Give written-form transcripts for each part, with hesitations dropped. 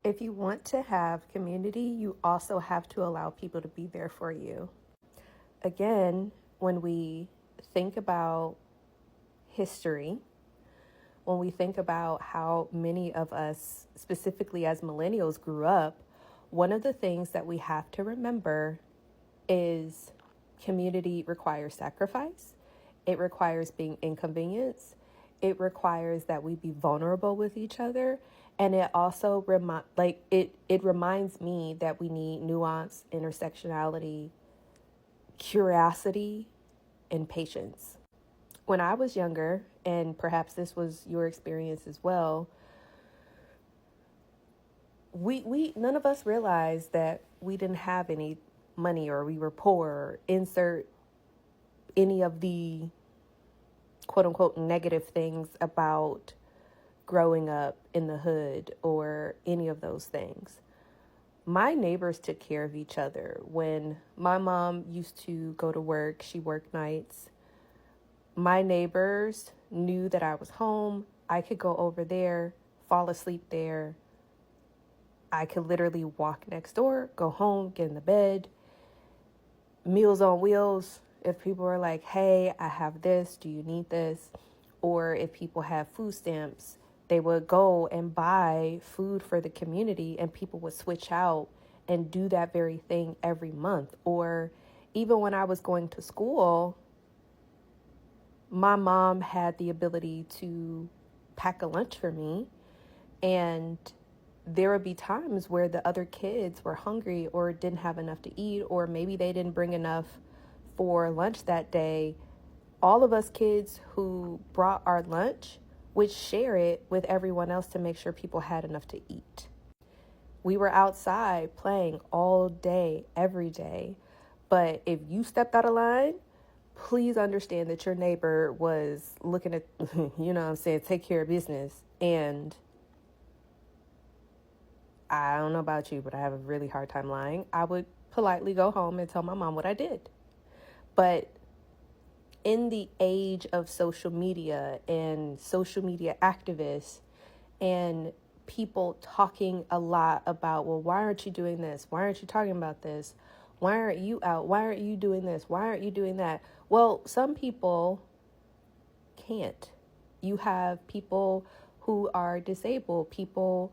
If you want to have community, you also have to allow people to be there for you. Again, when we think about history, when we think about how many of us, specifically as millennials, grew up, one of the things that we have to remember is community requires sacrifice. It requires being inconvenienced. It requires that we be vulnerable with each other. And it also it reminds me that we need nuance, intersectionality, curiosity, and patience. When I was younger, and perhaps this was your experience as well, we none of us realized that we didn't have any money or we were poor, or insert any of the quote unquote negative things about growing up in the hood or any of those things. My neighbors took care of each other. When my mom used to go to work, she worked nights. My neighbors knew that I was home. I could go over there, fall asleep there. I could literally walk next door, go home, get in the bed. Meals on Wheels. If people are like, hey, I have this, do you need this? Or if people have food stamps, they would go and buy food for the community, and people would switch out and do that very thing every month. Or even when I was going to school, my mom had the ability to pack a lunch for me, and there would be times where the other kids were hungry or didn't have enough to eat, or maybe they didn't bring enough for lunch that day. All of us kids who brought our lunch would share it with everyone else to make sure people had enough to eat. We were outside playing all day, every day. But if you stepped out of line, please understand that your neighbor was looking at, you know what I'm saying, take care of business. And I don't know about you, but I have a really hard time lying. I would politely go home and tell my mom what I did. But in the age of social media and social media activists and people talking a lot about, well, why aren't you doing this? Why aren't you talking about this? Why aren't you out? Why aren't you doing this? Why aren't you doing that? Well, some people can't. You have people who are disabled, people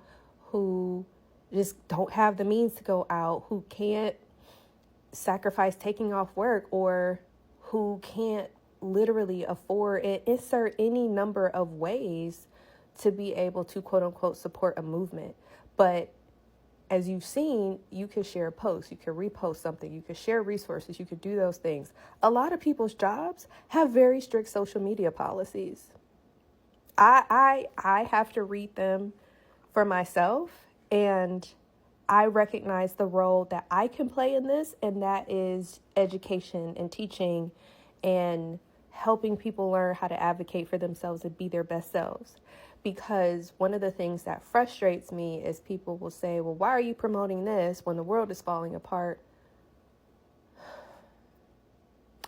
who just don't have the means to go out, who can't sacrifice taking off work, or who can't literally afford and insert any number of ways to be able to quote unquote support a movement. But as you've seen, you can share a post, you can repost something, you can share resources, you could do those things. A lot of people's jobs have very strict social media policies. I have to read them for myself, and I recognize the role that I can play in this, and that is education and teaching and helping people learn how to advocate for themselves and be their best selves. Because one of the things that frustrates me is people will say, well, why are you promoting this when the world is falling apart?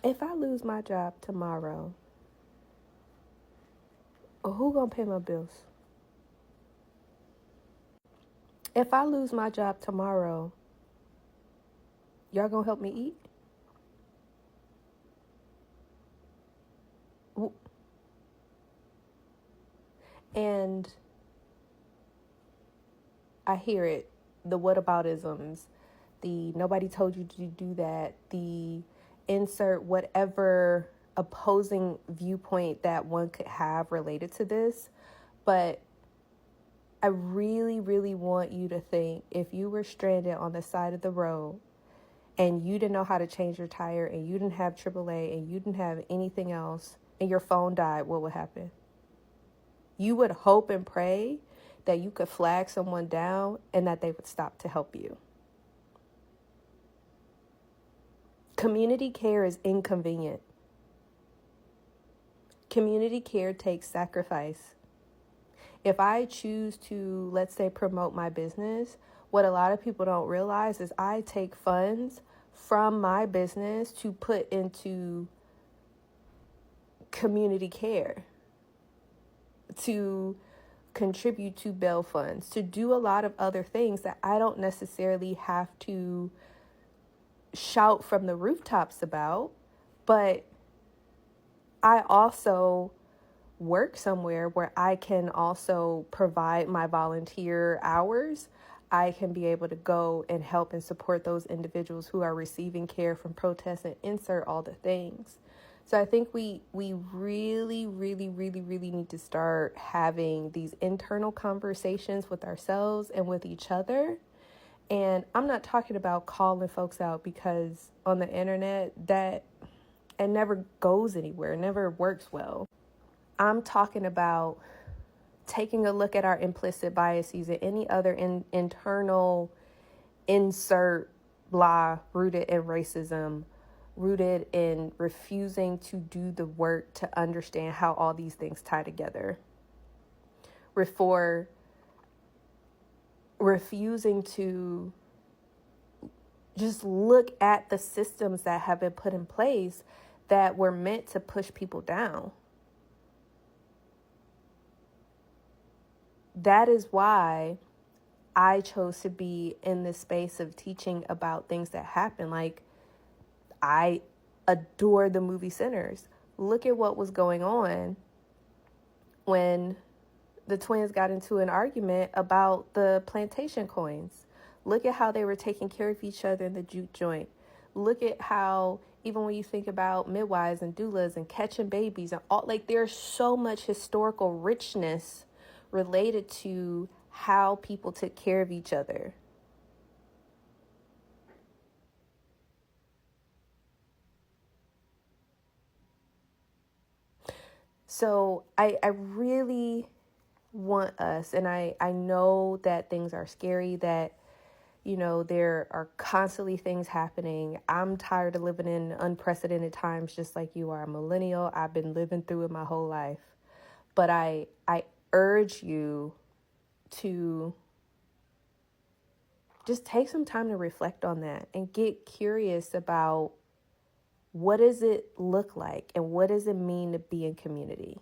If I lose my job tomorrow, who gonna pay my bills? If I lose my job tomorrow, y'all gonna help me eat? And I hear it, the whataboutisms, the nobody told you to do that, the insert whatever opposing viewpoint that one could have related to this. But I really, really want you to think, if you were stranded on the side of the road and you didn't know how to change your tire and you didn't have AAA and you didn't have anything else and your phone died, what would happen? You would hope and pray that you could flag someone down and that they would stop to help you. Community care is inconvenient. Community care takes sacrifice. If I choose to, let's say, promote my business, what a lot of people don't realize is I take funds from my business to put into community care, to contribute to bail funds, to do a lot of other things that I don't necessarily have to shout from the rooftops about. But I also work somewhere where I can also provide my volunteer hours. I can be able to go and help and support those individuals who are receiving care from protests and insert all the things. So I think we really, really, really, really need to start having these internal conversations with ourselves and with each other. And I'm not talking about calling folks out, because on the internet that it never goes anywhere, it never works well. I'm talking about taking a look at our implicit biases and any other internal insert blah rooted in racism, rooted in refusing to do the work to understand how all these things tie together. For refusing to just look at the systems that have been put in place that were meant to push people down. That is why I chose to be in this space of teaching about things that happen. Like, I adore the movie Sinners. Look at what was going on when the twins got into an argument about the plantation coins. Look at how they were taking care of each other in the juke joint. Look at how, even when you think about midwives and doulas and catching babies and all, like, there's so much historical richness related to how people took care of each other. So I really want us, and I know that things are scary, that, you know, there are constantly things happening. I'm tired of living in unprecedented times, just like you are. A millennial. I've been living through it my whole life. But I urge you to just take some time to reflect on that and get curious about what does it look like and what does it mean to be in community.